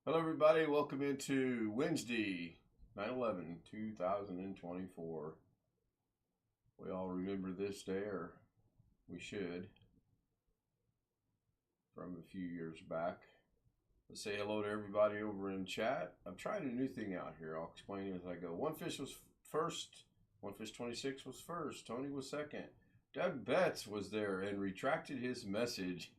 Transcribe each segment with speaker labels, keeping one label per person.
Speaker 1: Hello, everybody. Welcome into Wednesday, 9/11/2024. We all remember this day, or we should, from a few years back. Let's say hello to everybody over in chat. I'm trying a new thing out here. I'll explain it as I go. One Fish was first. One Fish 26 was first. Tony was second. Doug Betts was there and retracted his message.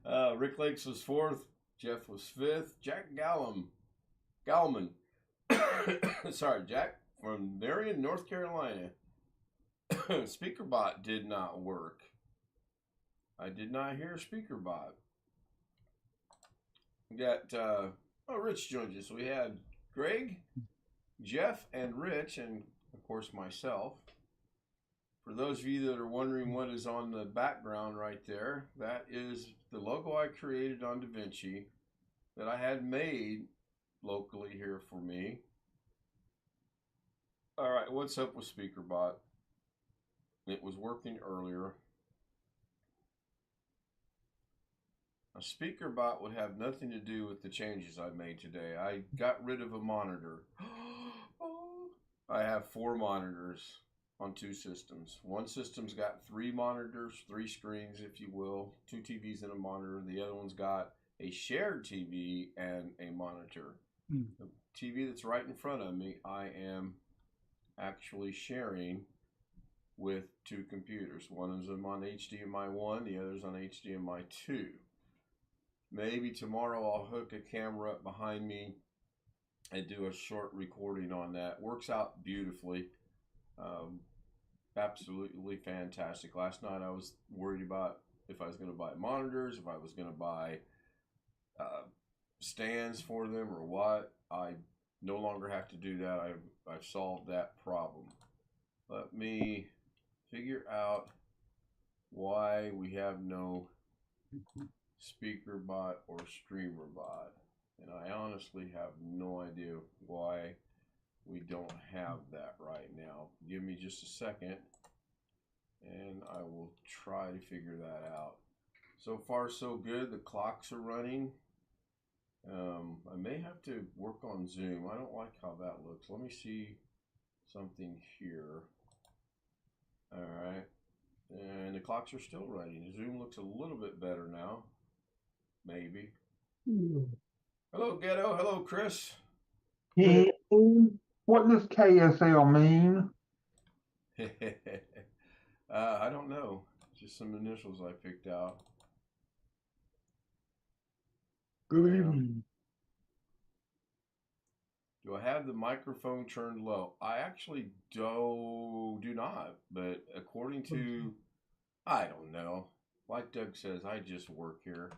Speaker 1: Rick Lakes was fourth. Jeff was fifth. Jack Gallman. Sorry, Jack from Marion, North Carolina. SpeakerBot did not work. I did not hear SpeakerBot. We got Rich joined us. We had Greg, Jeff, and Rich, and of course myself. For those of you that are wondering what is on the background right there, that is the logo I created on DaVinci that I had made locally here for me. All right, what's up with SpeakerBot? It was working earlier. A SpeakerBot would have nothing to do with the changes I made today. I got rid of a monitor. I have 4 monitors on 2 systems. One system's got 3 monitors, 3 screens, if you will, 2 TVs and a monitor. The other one's got a shared TV and a monitor. The TV that's right in front of me, I am actually sharing with 2 computers. One is on HDMI 1, the other's on HDMI 2. Maybe tomorrow I'll hook a camera up behind me and do a short recording on that. Works out beautifully. Absolutely fantastic. Last night I was worried about if I was going to buy monitors, if I was going to buy stands for them or what. I no longer have to do that. I've solved that problem. Let me figure out why we have no SpeakerBot or StreamerBot. And I honestly have no idea why we don't have that right now. Give me just a second and I will try to figure that out. So far so good. The clocks are running. I may have to work on Zoom. I don't like how that looks. Let me see something here. All right. And the clocks are still running. Zoom looks a little bit better now. Maybe. Hello, Ghetto. Hello, Chris.
Speaker 2: Yeah. What does KSL mean?
Speaker 1: I don't know. Just some initials I picked out.
Speaker 2: Good evening.
Speaker 1: Do I have the microphone turned low? I actually do not, but according to, I don't know. Like Doug says, I just work here.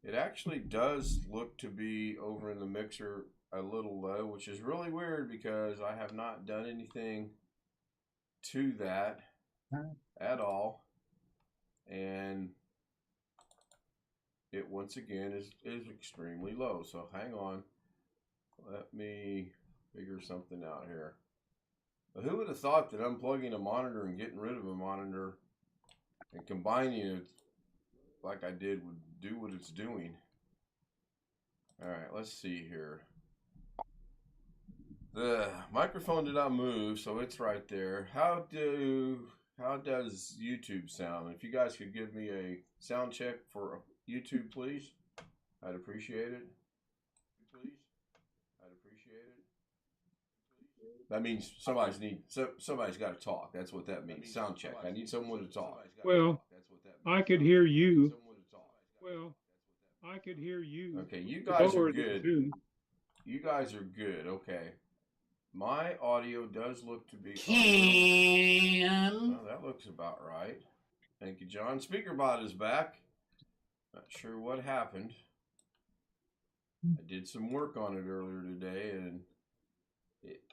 Speaker 1: It actually does look to be over in the mixer a little low, which is really weird because I have not done anything to that at all. And it once again is extremely low. So hang on. Let me figure something out here. But who would have thought that unplugging a monitor and getting rid of a monitor and combining it like I did would do what it's doing? All right, let's see here. The microphone did not move, so it's right there. How does YouTube sound? If you guys could give me a sound check for YouTube, please, I'd appreciate it. Please, I'd appreciate it. That means somebody's got to talk. That's what that means. Sound check. I need someone to talk.
Speaker 3: Well, I could hear you. Well, I could hear you.
Speaker 1: Okay, you guys are good. You guys are good. Okay. My audio does look to be... Well, that looks about right. Thank you, John. SpeakerBot is back. Not sure what happened. I did some work on it earlier today, and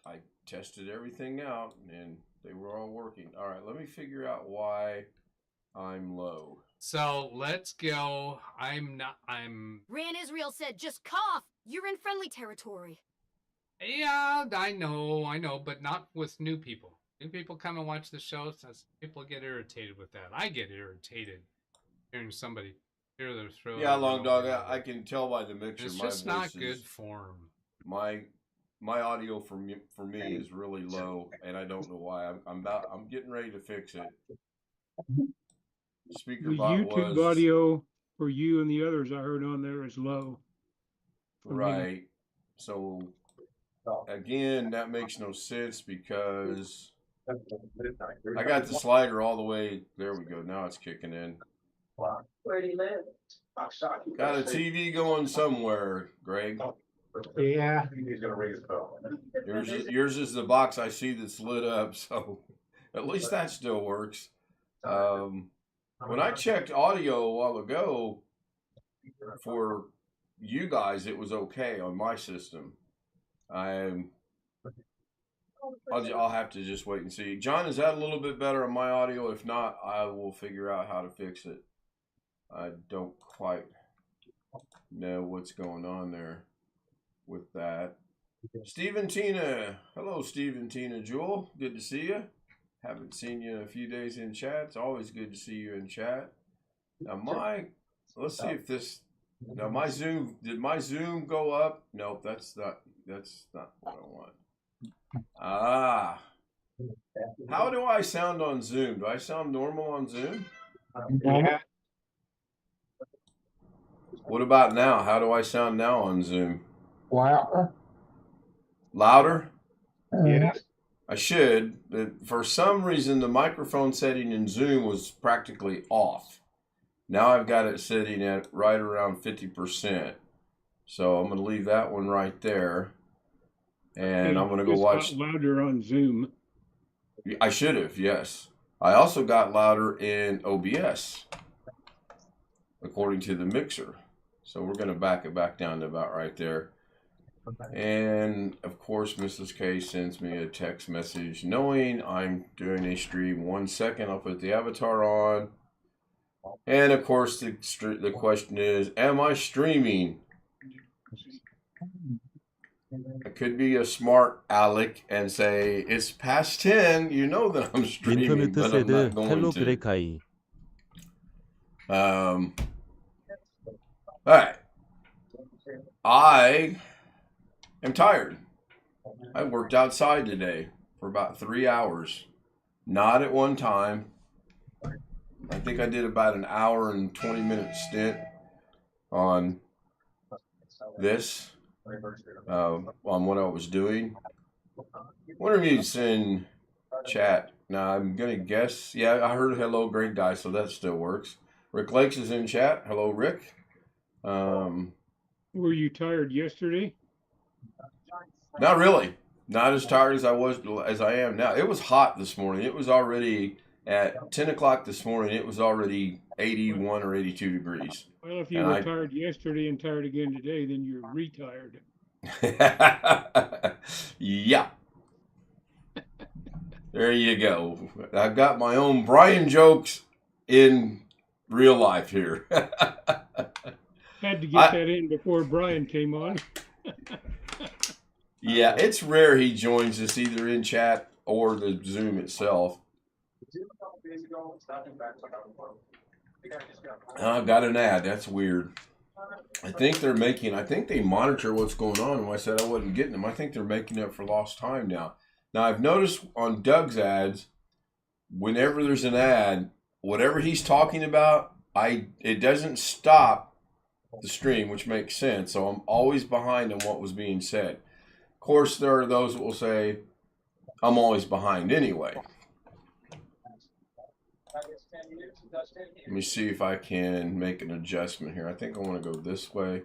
Speaker 1: I tested everything out, and they were all working. All right, let me figure out why I'm low.
Speaker 4: So let's go. Ran
Speaker 5: Israel said, just cough. You're in friendly territory.
Speaker 4: Yeah, I know, but not with new people. New people come and watch the show, so people get irritated with that. I get irritated hearing somebody Clear their throat.
Speaker 1: Yeah, long dog. I can tell by the mixer.
Speaker 4: It's
Speaker 1: my
Speaker 4: just
Speaker 1: voice
Speaker 4: not good
Speaker 1: is,
Speaker 4: form.
Speaker 1: my audio for me is really low, and I don't know why. I'm getting ready to fix it. Speaker
Speaker 3: The
Speaker 1: bot
Speaker 3: YouTube
Speaker 1: was
Speaker 3: audio for you and the others I heard on there is low. for me.
Speaker 1: right. So again, that makes no sense because I got the slider all the way. There we go. Now it's kicking in.
Speaker 2: Where do you live?
Speaker 1: Got a TV going somewhere, Greg.
Speaker 2: Yeah.
Speaker 1: Yours is the box I see that's lit up, so at least that still works. When I checked audio a while ago for you guys, it was okay on my system. I'll have to just wait and see. John, is that a little bit better on my audio? If not, I will figure out how to fix it. I don't quite know what's going on there with that. Steve and Tina. Hello, Steve and Tina. Jewel, good to see you. Haven't seen you in a few days in chat. It's always good to see you in chat. Now let's see if this, now did my Zoom go up? Nope, that's not what I want. Ah, how do I sound on Zoom? Do I sound normal on Zoom?
Speaker 2: Yeah.
Speaker 1: What about now? How do I sound now on Zoom?
Speaker 2: Louder.
Speaker 1: Louder?
Speaker 2: Yeah.
Speaker 1: I should. For some reason, the microphone setting in Zoom was practically off. Now I've got it sitting at right around 50%. So I'm going to leave that one right there. And I'm going to go watch.
Speaker 3: Louder on Zoom.
Speaker 1: I should have, yes. I also got louder in OBS, according to the mixer. So we're going to back it back down to about right there. And of course, Mrs. K sends me a text message knowing I'm doing a stream. 1 second, I'll put the avatar on. And of course, the question is, am I streaming? I could be a smart aleck and say, it's past 10. You know that I'm streaming, but I'm not going to. All right. I am tired. I worked outside today for about 3 hours. Not at one time. I think I did about an hour and 20-minute stint on this, on what I was doing. What are you in chat? Now, I'm going to guess. Yeah, I heard hello, great guy, so that still works. Rick Lakes is in chat. Hello, Rick.
Speaker 3: Were you tired yesterday?
Speaker 1: Not really. Not as tired as I am now. It was hot this morning. It was already at 10 o'clock this morning. It was already 81 or 82 degrees.
Speaker 3: Well, if you were tired yesterday and tired again today, then you're retired.
Speaker 1: Yeah. There you go. I've got my own Brian jokes in real life here.
Speaker 3: Had to get that in before Brian came on.
Speaker 1: Yeah, it's rare he joins us either in chat or the Zoom itself. I got an ad. That's weird. I think they monitor what's going on. When I said I wasn't getting them, I think they're making up for lost time now. Now, I've noticed on Doug's ads, whenever there's an ad, whatever he's talking about, it doesn't stop the stream, which makes sense. So I'm always behind on what was being said. Of course, there are those that will say, I'm always behind anyway. Let me see if I can make an adjustment here. I think I want to go this way.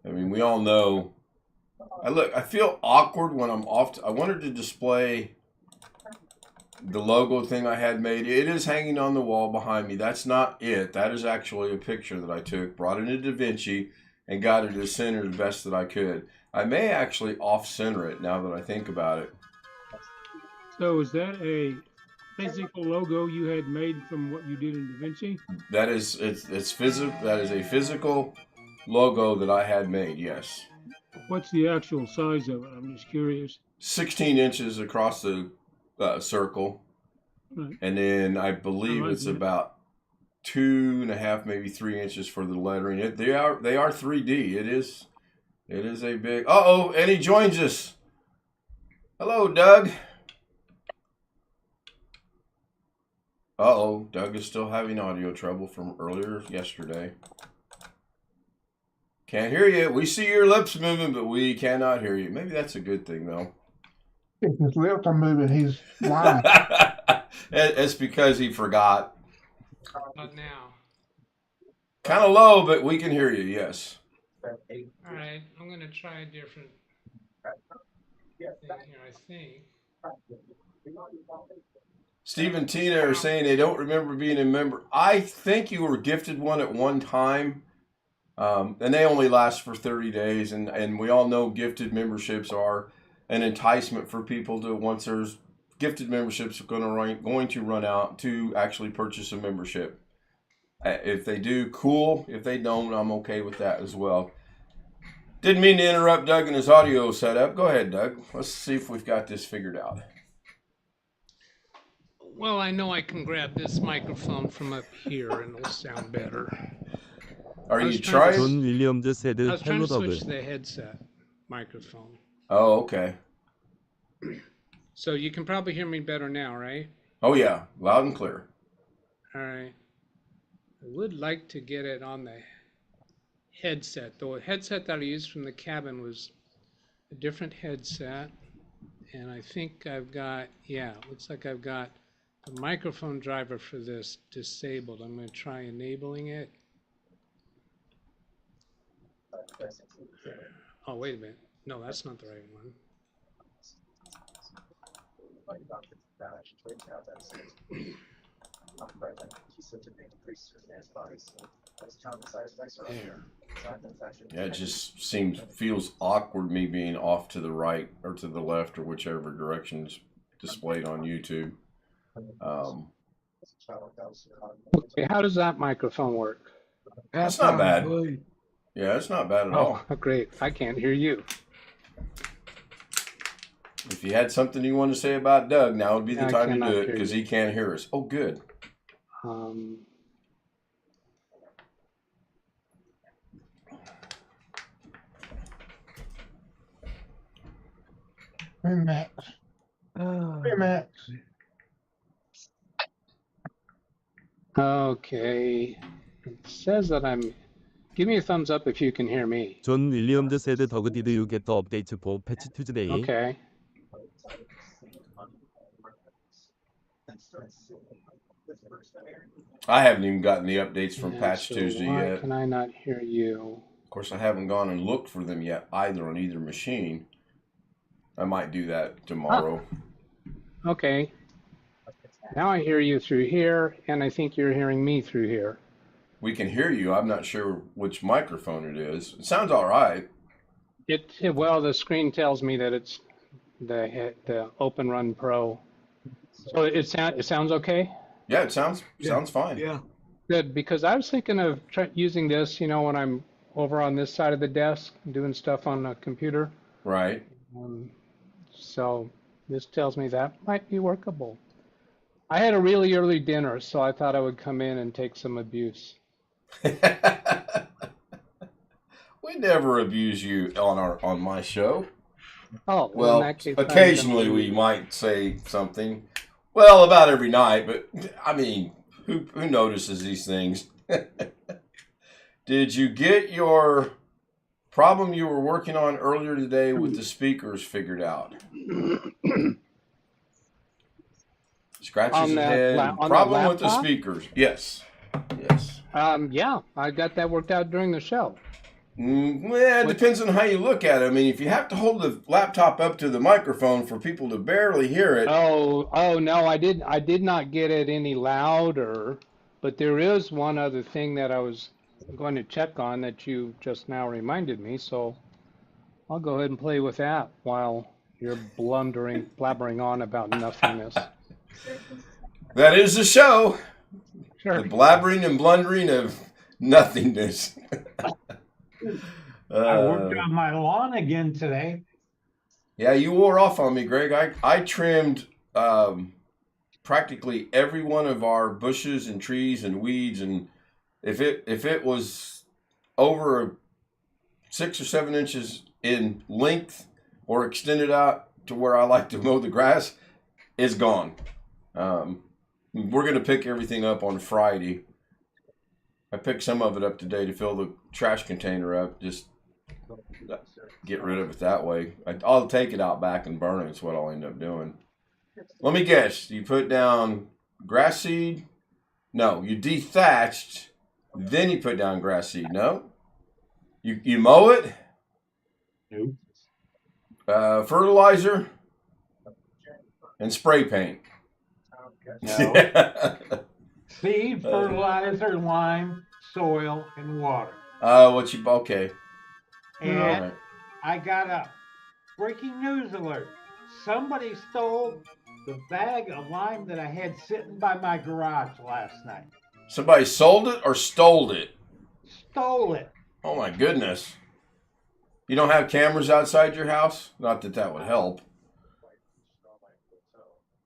Speaker 1: I mean, we all know. I feel awkward when I'm off. I wanted to display the logo thing I had made. It is hanging on the wall behind me. That's not it. That is actually a picture that I took, brought into DaVinci, and got it as center the best that I could. I may actually off-center it now that I think about it.
Speaker 3: So is that a physical logo you had made from what you did in DaVinci?
Speaker 1: That is physical. That is a physical logo that I had made. Yes.
Speaker 3: What's the actual size of it? I'm just curious.
Speaker 1: 16 inches across the circle, right. And then I believe it's about 2.5, maybe 3 inches for the lettering. They are 3D. It is a big. And he joins us. Hello, Doug. Doug is still having audio trouble from earlier yesterday. Can't hear you. We see your lips moving, but we cannot hear you. Maybe that's a good thing, though.
Speaker 2: If his lips are moving, he's lying.
Speaker 1: It's because he forgot.
Speaker 4: Not now.
Speaker 1: Kind of low, but we can hear you, yes.
Speaker 4: All right, I'm going to try a different thing here, I think.
Speaker 1: Steve and Tina are saying they don't remember being a member. I think you were gifted one at one time, and they only last for 30 days. And we all know gifted memberships are an enticement for people to, once there's gifted memberships are going to run out, to actually purchase a membership. If they do, cool. If they don't, I'm okay with that as well. Didn't mean to interrupt Doug and his audio setup. Go ahead, Doug. Let's see if we've got this figured out.
Speaker 4: Well, I know I can grab this microphone from up here and it'll sound better.
Speaker 1: Are you
Speaker 4: trying
Speaker 1: trying?
Speaker 6: 존 윌리엄즈 세드
Speaker 4: I was trying
Speaker 6: 헬로
Speaker 4: to switch
Speaker 6: 더블.
Speaker 4: the headset microphone.
Speaker 1: Oh, okay.
Speaker 4: So you can probably hear me better now, right?
Speaker 1: Oh, yeah. Loud and clear.
Speaker 4: All right. I would like to get it on the headset. The headset that I used from the cabin was a different headset. And I think I've got, looks like I've got the microphone driver for this disabled. I'm going to try enabling it. Oh, wait a minute. No, that's not the right one. There.
Speaker 1: Yeah, it just feels awkward me being off to the right or to the left or whichever direction is displayed on YouTube.
Speaker 4: Okay, how does that microphone work?
Speaker 1: That's not bad. Yeah, it's not bad at all.
Speaker 4: Oh, great. I can't hear you.
Speaker 1: If you had something you want to say about Doug, now would be the
Speaker 4: I
Speaker 1: time to
Speaker 4: cannot
Speaker 1: do it
Speaker 4: hear
Speaker 1: because
Speaker 4: you.
Speaker 1: he can't hear us. Oh, good.
Speaker 2: Remax. Remax.
Speaker 4: Okay. It says that give me a thumbs up if you can hear me.
Speaker 6: 존 윌리엄즈 세드 더그 디드 유 겟 더 업데이트 포 패치 투즈데이.
Speaker 4: Okay.
Speaker 1: I haven't even gotten the updates from
Speaker 4: Yeah,
Speaker 1: Patch
Speaker 4: so
Speaker 1: Tuesday
Speaker 4: why
Speaker 1: yet.
Speaker 4: can I not hear you?
Speaker 1: Of course, I haven't gone and looked for them yet either on either machine. I might do that tomorrow.
Speaker 4: Okay. Now I hear you through here, and I think you're hearing me through here.
Speaker 1: We can hear you. I'm not sure which microphone it is. It sounds all right.
Speaker 4: Well, the screen tells me that it's the Open Run Pro. So it sounds okay?
Speaker 1: Yeah, it sounds fine.
Speaker 6: Yeah.
Speaker 4: Good, because I was thinking of using this, when I'm over on this side of the desk doing stuff on a computer.
Speaker 1: Right.
Speaker 4: So this tells me that might be workable. I had a really early dinner, so I thought I would come in and take some abuse.
Speaker 1: We never abuse you on my show.
Speaker 4: Oh,
Speaker 1: Well,
Speaker 4: in that case,
Speaker 1: occasionally we might say something. Well, about every night, but I mean, who notices these things? Did you get your problem you were working on earlier today with the speakers figured out? Scratches
Speaker 4: On
Speaker 1: his
Speaker 4: that
Speaker 1: head.
Speaker 4: on
Speaker 1: Problem
Speaker 4: that
Speaker 1: with the
Speaker 4: laptop?
Speaker 1: speakers. Yes. Yes.
Speaker 4: Yeah, I got that worked out during the show.
Speaker 1: Well, it depends on how you look at it. I mean, if you have to hold the laptop up to the microphone for people to barely hear it.
Speaker 4: Oh no, I did not get it any louder, but there is one other thing that I was going to check on that you just now reminded me, so I'll go ahead and play with that while you're blabbering on about nothingness.
Speaker 1: That is the show.
Speaker 4: Sure.
Speaker 1: The blabbering and blundering of nothingness.
Speaker 2: I worked on my lawn again today.
Speaker 1: Yeah, you wore off on me, Greg. I trimmed practically every one of our bushes and trees and weeds, and if it was over 6 or 7 inches in length or extended out to where I like to mow the grass, it's gone. We're going to pick everything up on Friday. I picked some of it up today to fill the trash container up. Just get rid of it that way. I'll take it out back and burn it. It's what I'll end up doing. Let me guess. You put down grass seed? No. You dethatched, then you put down grass seed. No? You mow it?
Speaker 2: No.
Speaker 1: Fertilizer? And spray paint.
Speaker 2: No. Seed, fertilizer, lime, soil, and water.
Speaker 1: Okay.
Speaker 2: And
Speaker 1: All right.
Speaker 2: I got a breaking news alert. Somebody stole the bag of lime that I had sitting by my garage last night.
Speaker 1: Somebody sold it or stole it?
Speaker 2: Stole it.
Speaker 1: Oh my goodness. You don't have cameras outside your house? Not that that would help.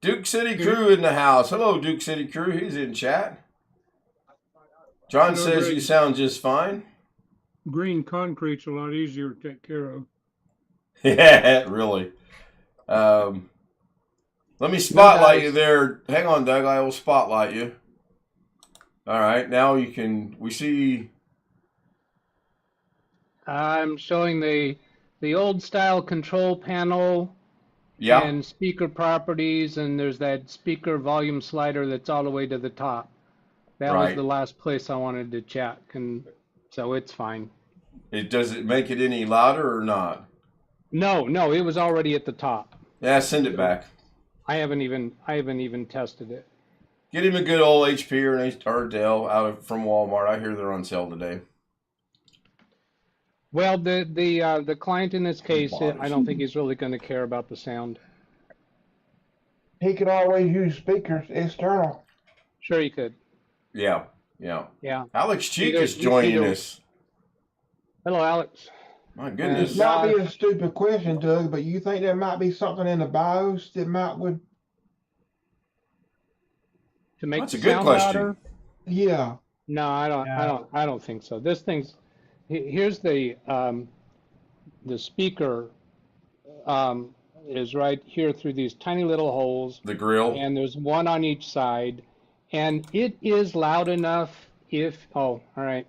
Speaker 1: Duke City Crew in the house. Hello, Duke City Crew. He's in chat. John
Speaker 3: Hello,
Speaker 1: says
Speaker 3: Greg.
Speaker 1: you sound just fine.
Speaker 3: Green concrete's a lot easier to take care of.
Speaker 1: Yeah, really. Let me spotlight you there. Hang on, Doug. I will spotlight you. All right. Now we see.
Speaker 4: I'm showing the old style control panel
Speaker 1: Yeah.
Speaker 4: and speaker properties, and there's that speaker volume slider that's all the way to the top. That was
Speaker 1: Right.
Speaker 4: the last place I wanted to check, and so it's fine.
Speaker 1: Does it make it any louder or not?
Speaker 4: No, it was already at the top.
Speaker 1: Yeah, send it back.
Speaker 4: I haven't even tested it.
Speaker 1: Get him a good old HP or Dell from Walmart. I hear they're on sale today.
Speaker 4: Well, the client in this case,
Speaker 1: Bodies.
Speaker 4: I don't think he's really going to care about the sound.
Speaker 2: He could always use speakers external.
Speaker 4: Sure, he could.
Speaker 1: Yeah.
Speaker 4: Yeah.
Speaker 1: Alex Cheek
Speaker 4: Either-
Speaker 1: is joining
Speaker 4: either-
Speaker 1: us.
Speaker 4: Hello, Alex.
Speaker 1: My
Speaker 2: This
Speaker 1: goodness.
Speaker 2: might be a stupid question, Doug, but you think there might be something in the BIOS that would?
Speaker 4: To make
Speaker 1: That's
Speaker 4: the
Speaker 1: a good
Speaker 4: sound
Speaker 1: question.
Speaker 4: louder?
Speaker 2: Yeah.
Speaker 4: No, I don't think so. This thing's here's the speaker is right here through these tiny little holes,
Speaker 1: The grill.
Speaker 4: and there's one on each side, and it is loud enough all right.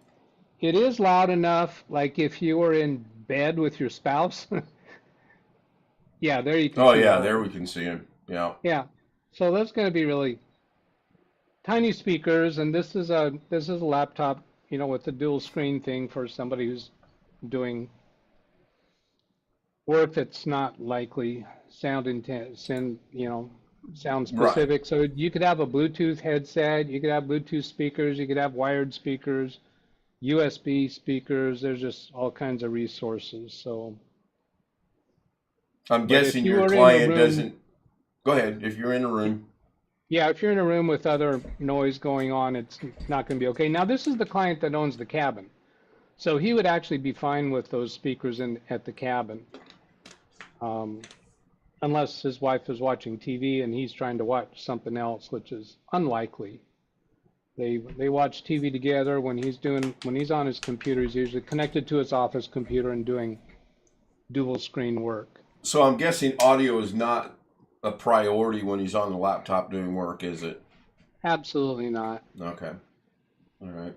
Speaker 4: It is loud enough, like if you were in bed with your spouse. Yeah, there you can
Speaker 1: Oh
Speaker 4: see
Speaker 1: yeah,
Speaker 4: the
Speaker 1: there
Speaker 4: hole.
Speaker 1: we can see him. Yeah.
Speaker 4: Yeah, so that's going to be really tiny speakers, and this is a laptop, with the dual screen thing for somebody who's doing work that's not likely sound intense and sound specific. So you could have a Bluetooth headset, you could have Bluetooth speakers, you could have wired speakers, USB speakers. There's just all kinds of resources. So
Speaker 1: I'm
Speaker 4: But if
Speaker 1: guessing
Speaker 4: you
Speaker 1: your
Speaker 4: were in a
Speaker 1: client
Speaker 4: room-
Speaker 1: doesn't. Go ahead. If you're in a room.
Speaker 4: yeah, if you're in a room with other noise going on, it's not going to be okay. Now, this is the client that owns the cabin. So he would actually be fine with those speakers at the cabin. Unless his wife is watching TV and he's trying to watch something else, which is unlikely. They watch TV together. When he's on his computer, he's usually connected to his office computer and doing dual screen work.
Speaker 1: So I'm guessing audio is not a priority when he's on the laptop doing work, is it?
Speaker 4: Absolutely not.
Speaker 1: Okay. All right.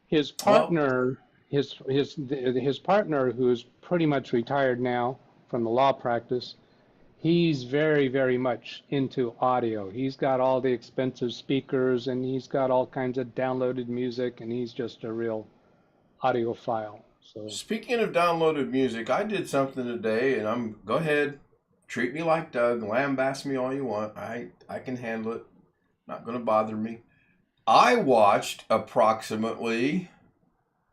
Speaker 4: His partner, his partner, who's pretty much retired now from the law practice, he's very, very much into audio. He's got all the expensive speakers and he's got all kinds of downloaded music, and he's just a real audiophile. So
Speaker 1: Speaking of downloaded music, I did something today, and go ahead, treat me like Doug, lambaste me all you want. I can handle it. Not going to bother me. I watched approximately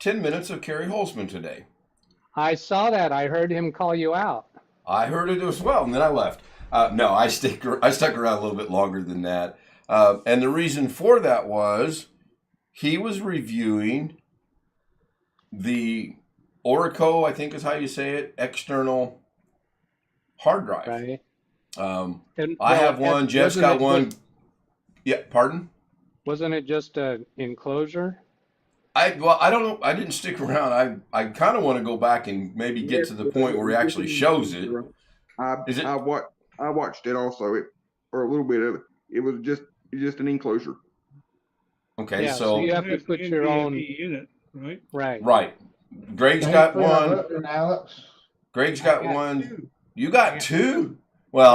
Speaker 1: 10 minutes of Carrie Holzman today.
Speaker 4: I saw that. I heard him call you out.
Speaker 1: I heard it as well, and then I left. No, I stuck around a little bit longer than that. And the reason for that was he was reviewing the Oracle, I think is how you say it, external hard drive.
Speaker 4: Right. And,
Speaker 1: I
Speaker 4: well,
Speaker 1: have one. Jeff's got one. Yeah, pardon?
Speaker 4: Wasn't it just an enclosure?
Speaker 1: I don't know. I didn't stick around. I kind of want to go back and maybe get to the point where he actually shows it. Is it?
Speaker 7: I watched it also. Or a little bit of it. It was just an enclosure.
Speaker 1: Okay,
Speaker 4: Yeah, so you have to
Speaker 3: Has
Speaker 4: put your own.
Speaker 3: NVMe in it, right?
Speaker 1: right. Greg's
Speaker 2: Thanks
Speaker 1: got
Speaker 2: for your
Speaker 1: one.
Speaker 2: button, Alex.
Speaker 1: Greg's
Speaker 2: I
Speaker 1: got
Speaker 2: got
Speaker 1: one.
Speaker 2: two.
Speaker 1: You got two? Well,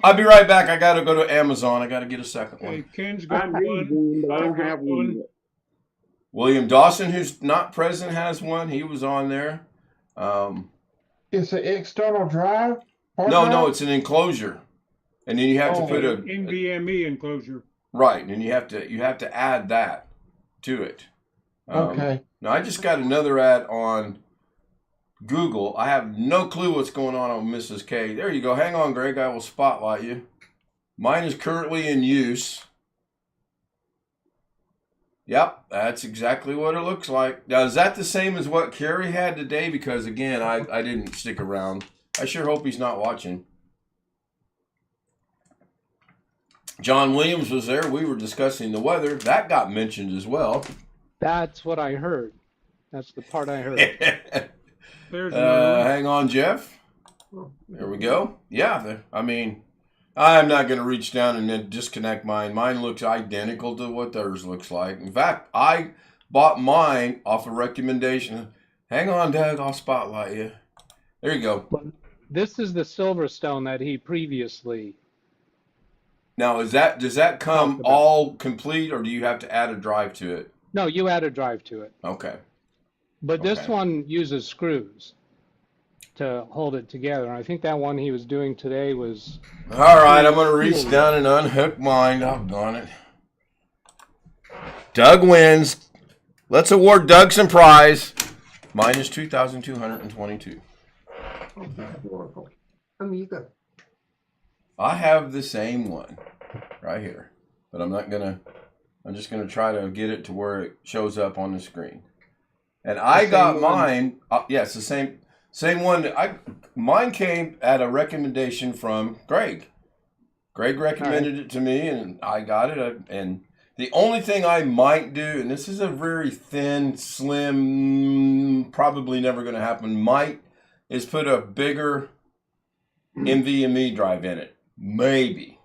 Speaker 1: I'll be right back. I got to go to Amazon. I got to get a second
Speaker 3: Okay,
Speaker 1: one.
Speaker 3: Ken's
Speaker 7: I
Speaker 3: got
Speaker 7: need
Speaker 3: one.
Speaker 7: one, but I don't
Speaker 3: I've got
Speaker 7: have one yet.
Speaker 1: William Dawson, who's not present, has one. He was on there.
Speaker 2: It's an external drive? Hard
Speaker 1: No,
Speaker 2: drive?
Speaker 1: it's an enclosure, and then you have to
Speaker 2: Oh.
Speaker 1: put a
Speaker 3: NVMe enclosure.
Speaker 1: right, and you have to add that to it.
Speaker 2: Okay.
Speaker 1: Now I just got another ad on Google. I have no clue what's going on Mrs. K. There you go. Hang on, Greg. I will spotlight you. Mine is currently in use. Yep, that's exactly what it looks like. Now, is that the same as what Carrie had today? Because, again, I didn't stick around. I sure hope he's not watching. John Williams was there. We were discussing the weather. That got mentioned as well.
Speaker 4: That's what I heard. That's the part I heard.
Speaker 3: There's another one.
Speaker 1: Hang on, Jeff. There we go. Yeah, I mean, I'm not going to reach down and then disconnect mine. Mine looks identical to what theirs looks like. In fact, I bought mine off a recommendation. Hang on, Doug. I'll spotlight you. There you go.
Speaker 4: This is the Silverstone that he previously.
Speaker 1: Now, does that come
Speaker 4: Talked about.
Speaker 1: all complete, or do you have to add a drive to it?
Speaker 4: No, you add a drive to it.
Speaker 1: Okay.
Speaker 4: But this
Speaker 1: Okay.
Speaker 4: one uses screws to hold it together. And I think that one he was doing today was.
Speaker 1: All right, I'm going to reach down and unhook mine. Doggone it. Doug wins. Let's award Doug some prize. Mine is 2,222. I have the same one right here, but I'm just going to try to get it to where it shows up on the screen. And I got mine. Yes, the same one. Mine came at a recommendation from Greg. Greg recommended it to me, and I got it. And the only thing I might do, and this is a very thin, slim, probably never going to happen, is put a bigger NVMe drive in it. Maybe.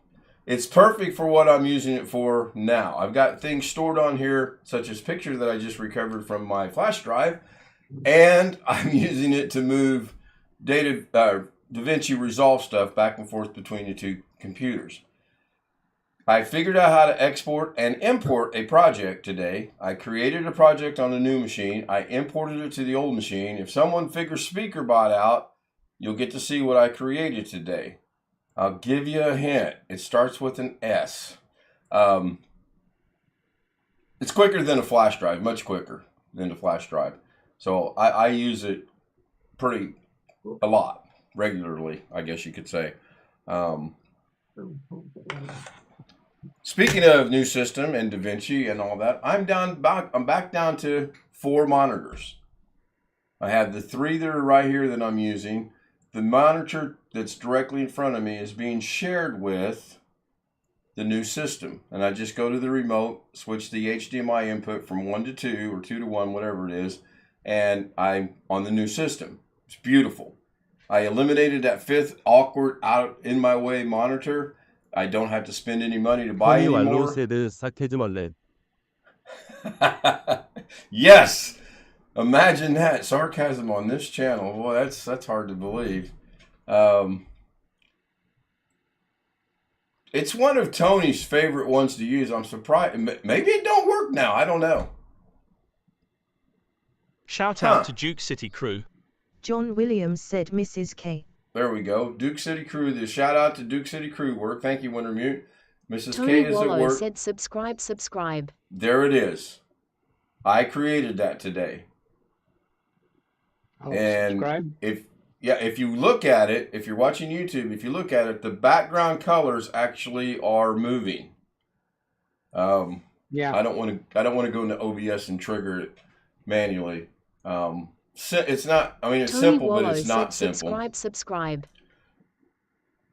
Speaker 1: It's perfect for what I'm using it for now. I've got things stored on here, such as pictures that I just recovered from my flash drive, and I'm using it to move DaVinci Resolve stuff back and forth between the two computers. I figured out how to export and import a project today. I created a project on the new machine. I imported it to the old machine. If someone figures SpeakerBot out, you'll get to see what I created today. I'll give you a hint. It starts with an S. It's quicker than a flash drive, much quicker than the flash drive. So I use it a lot, regularly, I guess you could say. Speaking of new system and DaVinci and all that, I'm back down to 4 monitors. I have the 3 that are right here that I'm using. The monitor that's directly in front of me is being shared with the new system. And I just go to the remote, switch the HDMI input from 1 to 2 or 2 to 1, whatever it is, and I'm on the new system. It's beautiful. I eliminated that 5th awkward out in my way monitor. I don't have to spend any money to buy
Speaker 6: 토니
Speaker 1: anymore.
Speaker 6: 왈로세드 사케즈멀렛.
Speaker 1: Yes. Imagine that sarcasm on this channel. Boy, that's hard to believe. It's one of Tony's favorite ones to use. I'm surprised. Maybe it don't work now. I don't know.
Speaker 8: Shout out to Duke City Crew.
Speaker 9: John Williams said Mrs. K.
Speaker 1: There we go. Duke City Crew. The shout out to Duke City Crew work. Thank you, Wintermute. Mrs.
Speaker 9: Tony
Speaker 1: K is at
Speaker 9: Wallow
Speaker 1: work.
Speaker 9: said subscribe.
Speaker 1: There it is. I created that today.
Speaker 4: Oh,
Speaker 1: And
Speaker 4: subscribe.
Speaker 1: if you look at it, if you're watching YouTube, if you look at it, the background colors actually are moving.
Speaker 4: Yeah.
Speaker 1: I don't want to go into OBS and trigger it manually. It's not. I mean, it's
Speaker 9: Tony
Speaker 1: simple,
Speaker 9: Wallow
Speaker 1: but it's not
Speaker 9: said
Speaker 1: simple.
Speaker 9: subscribe.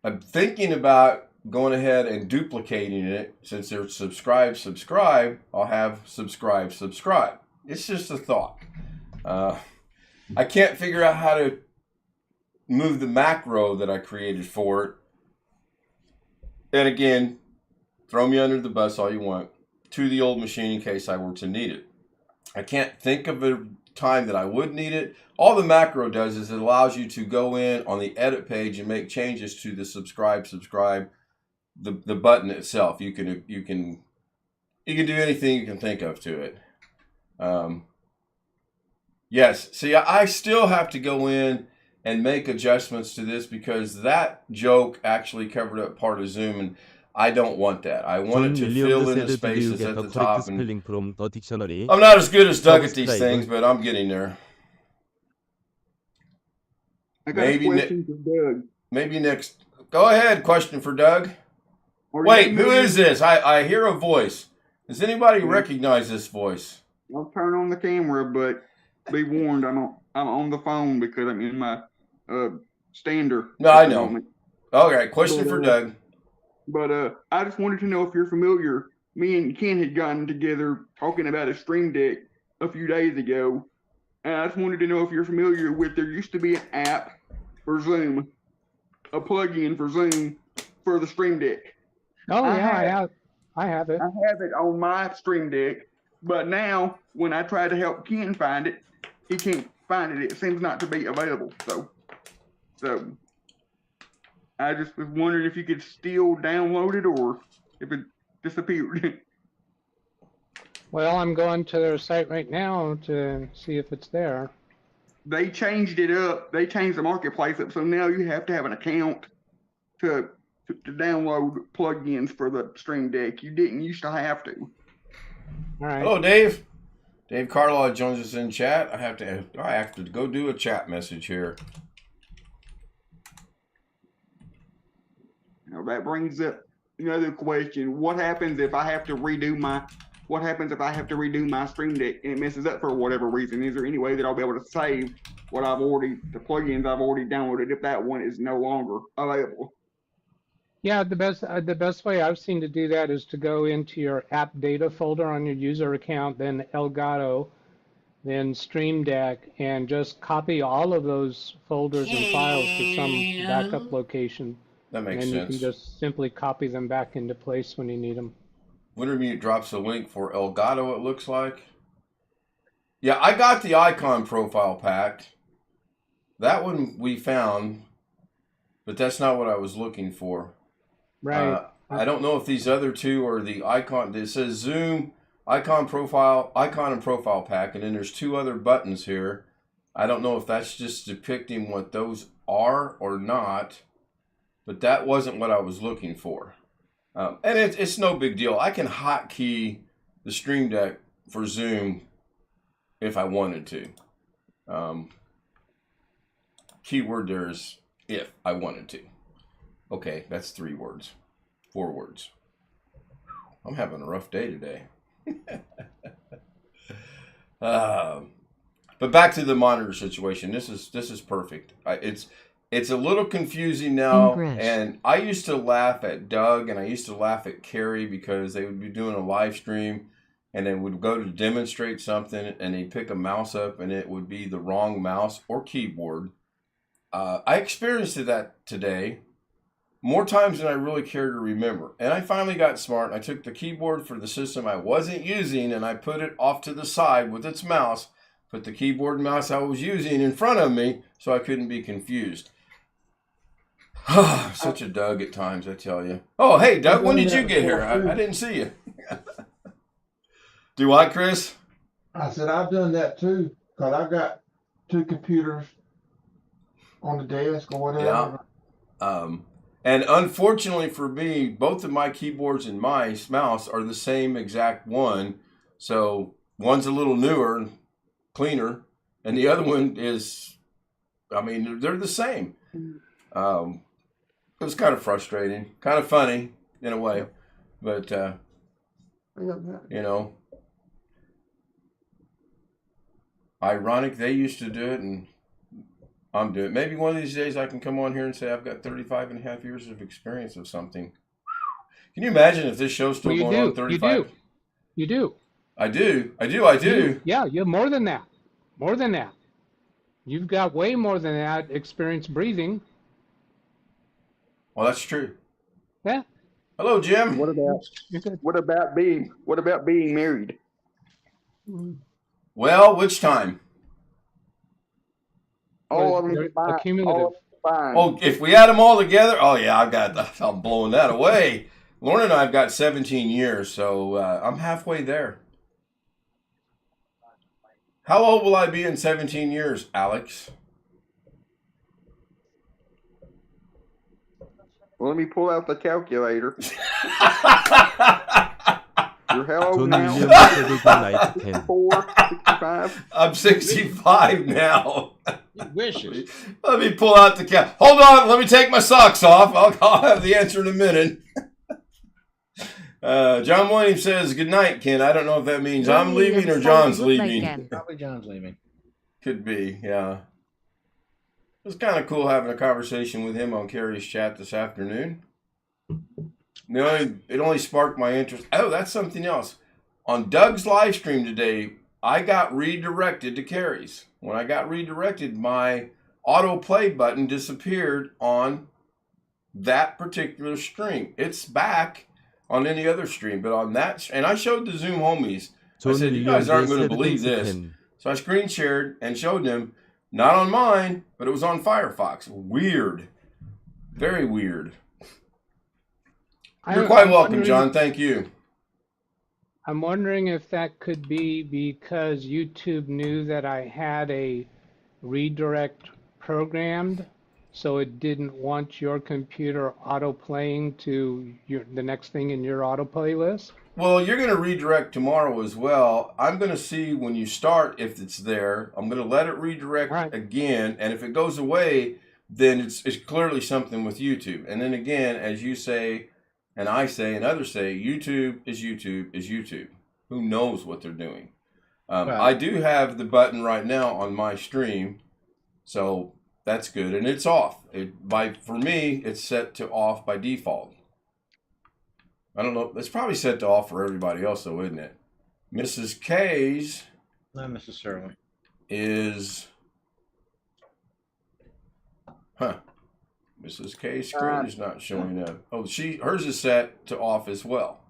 Speaker 1: I'm thinking about going ahead and duplicating it. Since there's subscribe, I'll have subscribe. It's just a thought. I can't figure out how to move the macro that I created for it. And again, throw me under the bus all you want, to the old machine in case I were to need it. I can't think of a time that I would need it. All the macro does is it allows you to go in on the edit page and make changes to the subscribe, the button itself. You can do anything you can think of to it. Yes, see, I still have to go in and make adjustments to this because that joke actually covered up part of Zoom, and I don't want that. I want it
Speaker 6: John
Speaker 1: to fill
Speaker 6: Williams
Speaker 1: in the
Speaker 6: said, "Do you
Speaker 1: spaces
Speaker 6: get
Speaker 1: at
Speaker 6: the
Speaker 1: the
Speaker 6: correct
Speaker 1: top. And
Speaker 6: spelling from the dictionary?"
Speaker 1: I'm not as good as Doug at these
Speaker 6: Subscribe.
Speaker 1: things, but I'm getting there.
Speaker 7: I got a question for Doug.
Speaker 1: Maybe next. Go ahead. Question for Doug.
Speaker 7: Are you
Speaker 1: Wait, who
Speaker 7: familiar-
Speaker 1: is this? I hear a voice. Does anybody recognize this voice?
Speaker 7: I'll turn on the camera, but be warned, I'm on the phone because I'm in my stander.
Speaker 1: No,
Speaker 7: at
Speaker 1: I
Speaker 7: the
Speaker 1: know.
Speaker 7: moment.
Speaker 1: Okay, question for Doug.
Speaker 7: But I just wanted to know if you're familiar. Me and Ken had gotten together talking about a Stream Deck a few days ago, and I just wanted to know if you're familiar with. There used to be an app for Zoom, a plug-in for Zoom for the Stream Deck.
Speaker 4: Oh,
Speaker 7: I
Speaker 4: yeah,
Speaker 7: have-
Speaker 4: I have it.
Speaker 7: I have it on my Stream Deck, but now when I try to help Ken find it, he can't find it. It seems not to be available. So I just was wondering if you could still download it or if it disappeared.
Speaker 4: Well, I'm going to their site right now to see if it's there.
Speaker 7: They changed it up. They changed the marketplace up, so now you have to have an account to download plugins for the Stream Deck. You didn't used to have to.
Speaker 4: All right.
Speaker 1: Hello, Dave. Dave Carlisle joins us in chat. I have to go do a chat message here.
Speaker 7: Now that brings up another question. What happens if I have to redo my Stream Deck and it messes up for whatever reason? Is there any way that I'll be able to save the plugins I've already downloaded if that one is no longer available?
Speaker 4: Yeah, the best way I've seen to do that is to go into your app data folder on your user account, then Elgato, then Stream Deck, and just copy all of those folders and files to some backup location.
Speaker 1: That makes
Speaker 4: and then
Speaker 1: sense.
Speaker 4: you can just simply copy them back into place when you need them.
Speaker 1: Wintermute drops a link for Elgato, it looks like. Yeah, I got the icon profile pack. That one we found, but that's not what I was looking for.
Speaker 4: Right.
Speaker 1: I don't know if these other two are the icon. It says Zoom, icon and profile pack, and then there's two other buttons here. I don't know if that's just depicting what those are or not, but that wasn't what I was looking for. And it's no big deal. I can hotkey the Stream Deck for Zoom if I wanted to. Keyword there is if I wanted to. Okay, that's 4 words. I'm having a rough day today. But back to the monitor situation. This is perfect. It's a little confusing now,
Speaker 9: Engrish.
Speaker 1: and I used to laugh at Doug and I used to laugh at Carrie because they would be doing a live stream and they would go to demonstrate something and they'd pick a mouse up and it would be the wrong mouse or keyboard. I experienced that today more times than I really care to remember. And I finally got smart. I took the keyboard for the system I wasn't using and I put it off to the side with its mouse, put the keyboard and mouse I was using in front of me so I couldn't be confused. Such a Doug at times, I tell you. Oh, hey, Doug, when did you get here? I didn't see you. Do what, Chris?
Speaker 10: I said, I've done that too, because I've got 2 computers on the desk or whatever.
Speaker 1: Yeah. And unfortunately for me, both of my keyboards and my mouse are the same exact one. So one's a little newer, cleaner, and the other one is, I mean, they're the same. It was kind of frustrating, kind of funny in a way, but, you know, ironic they used to do it and I'm doing. Maybe one of these days I can come on here and say I've got 35 and a half years of experience of something. Can you imagine if this show's still going on 35?
Speaker 4: You do.
Speaker 1: I do.
Speaker 4: Yeah, you have more than that. More than that. You've got way more than that experience breathing.
Speaker 1: Well, that's true.
Speaker 4: Yeah.
Speaker 1: Hello, Jim.
Speaker 7: What about being married?
Speaker 1: Well, which time?
Speaker 7: All of them
Speaker 4: accumulative.
Speaker 7: Fine.
Speaker 1: Oh, if we add them all together, oh yeah, I'm blowing that away. Lauren and I've got 17 years, so I'm halfway there. How old will I be in 17 years, Alex?
Speaker 7: Well, let me pull out the calculator. You're how old
Speaker 6: 존
Speaker 7: now?
Speaker 6: 윌리엄 said good night, Ken.
Speaker 7: 65?
Speaker 1: I'm 65 now.
Speaker 2: He wishes.
Speaker 1: Let me pull out the cal. Hold on, let me take my socks off. I'll have the answer in a minute. John Williams says, good night, Ken. I don't know if that means I'm leaving or John's leaving.
Speaker 2: Probably John's leaving.
Speaker 1: Could be, yeah. It was kind of cool having a conversation with him on Carrie's chat this afternoon. It only sparked my interest. Oh, that's something else. On Doug's live stream today, I got redirected to Carrie's. When I got redirected, my autoplay button disappeared on that particular stream. It's back on any other stream, but on that, and I showed the Zoom homies. I said, you guys aren't going to believe this. So I screen shared and showed them, not on mine, but it was on Firefox. Weird. Very weird. You're quite welcome, John. Thank you.
Speaker 4: I'm wondering if that could be because YouTube knew that I had a redirect programmed, so it didn't want your computer auto-playing to the next thing in your autoplay list?
Speaker 1: Well, you're going to redirect tomorrow as well. I'm going to see when you start if it's there. I'm going to let it redirect again, and if it goes away, then it's clearly something with YouTube. And then again, as you say, and I say, and others say, YouTube is YouTube is YouTube. Who knows what they're doing? I do have the button right now on my stream, so that's good, and it's off. For me, it's set to off by default. I don't know. It's probably set to off for everybody else, though, isn't it? Mrs. K's
Speaker 2: Not necessarily.
Speaker 1: is, Mrs. K's screen is not showing up. Oh, hers is set to off as well.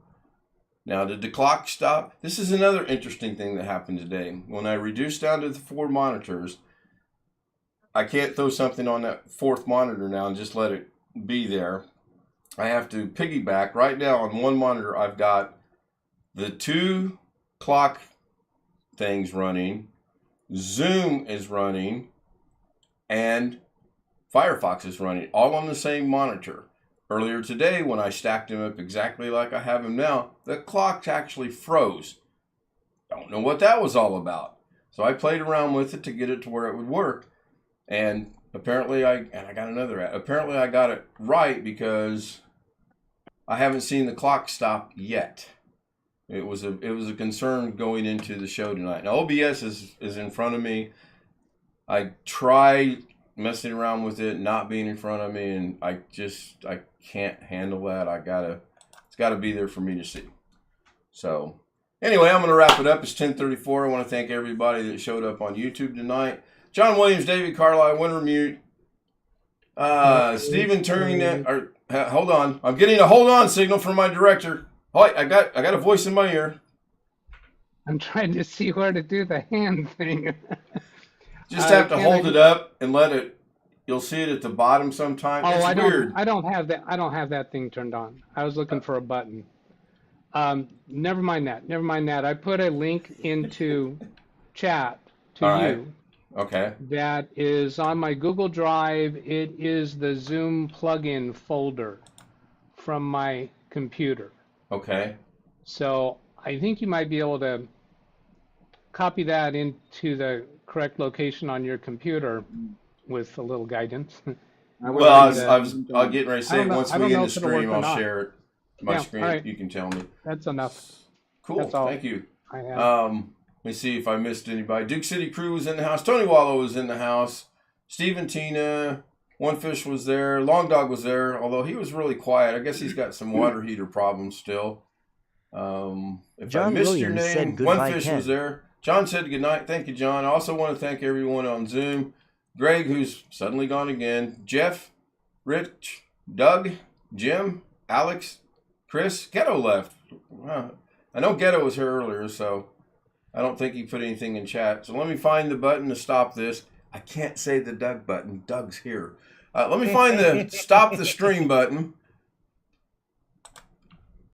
Speaker 1: Now, did the clock stop? This is another interesting thing that happened today. When I reduced down to the 4 monitors, I can't throw something on that 4th monitor now and just let it be there. I have to piggyback. Right now on one monitor, I've got the 2 clock things running, Zoom is running, and Firefox is running, all on the same monitor. Earlier today, when I stacked them up exactly like I have them now, the clock actually froze. Don't know what that was all about. So I played around with it to get it to where it would work. And apparently I got another ad. Apparently I got it right because I haven't seen the clock stop yet. It was a concern going into the show tonight. Now OBS is in front of me. I tried messing around with it not being in front of me, and I can't handle that. It's gotta be there for me to see. So anyway, I'm gonna wrap it up. It's 10:34. I want to thank everybody that showed up on YouTube tonight. John Williams, David Carlisle, Wintermute, Stephen Turing. Hold on, I'm getting a hold on signal from my director. Oh, I got a voice in my ear.
Speaker 4: I'm trying to see where to do the hand thing.
Speaker 1: Just have to hold it up and let it. You'll see it at the bottom sometime.
Speaker 4: Oh,
Speaker 1: it's weird.
Speaker 4: I don't have that. I don't have that thing turned on. I was looking for a button. Never mind that. I put a link into chat to you.
Speaker 1: Okay.
Speaker 4: That is on my Google Drive. It is the Zoom plugin folder from my computer.
Speaker 1: Okay.
Speaker 4: So I think you might be able to copy that into the correct location on your computer with a little guidance.
Speaker 1: Well, I'll get ready to say once we end the stream, I'll share it. My screen, right. You can tell me.
Speaker 4: That's enough.
Speaker 1: Cool.
Speaker 4: That's all.
Speaker 1: Thank you. Let me see if I missed anybody. Duke City Crew was in the house. Tony Wallow was in the house. Steve and Tina. One Fish was there. Long Dog was there, although he was really quiet. I guess he's got some water heater problems still. If
Speaker 11: John
Speaker 1: I missed
Speaker 11: Williams
Speaker 1: your name,
Speaker 11: said goodbye,
Speaker 1: One Fish
Speaker 11: Ken.
Speaker 1: was there. John said goodnight. Thank you, John. I also want to thank everyone on Zoom. Greg, who's suddenly gone again. Jeff, Rich, Doug, Jim, Alex, Chris. Ghetto left. Wow. I know Ghetto was here earlier, so I don't think he put anything in chat. So let me find the button to stop this. I can't say the Doug button. Doug's here. Let me find the stop the stream button.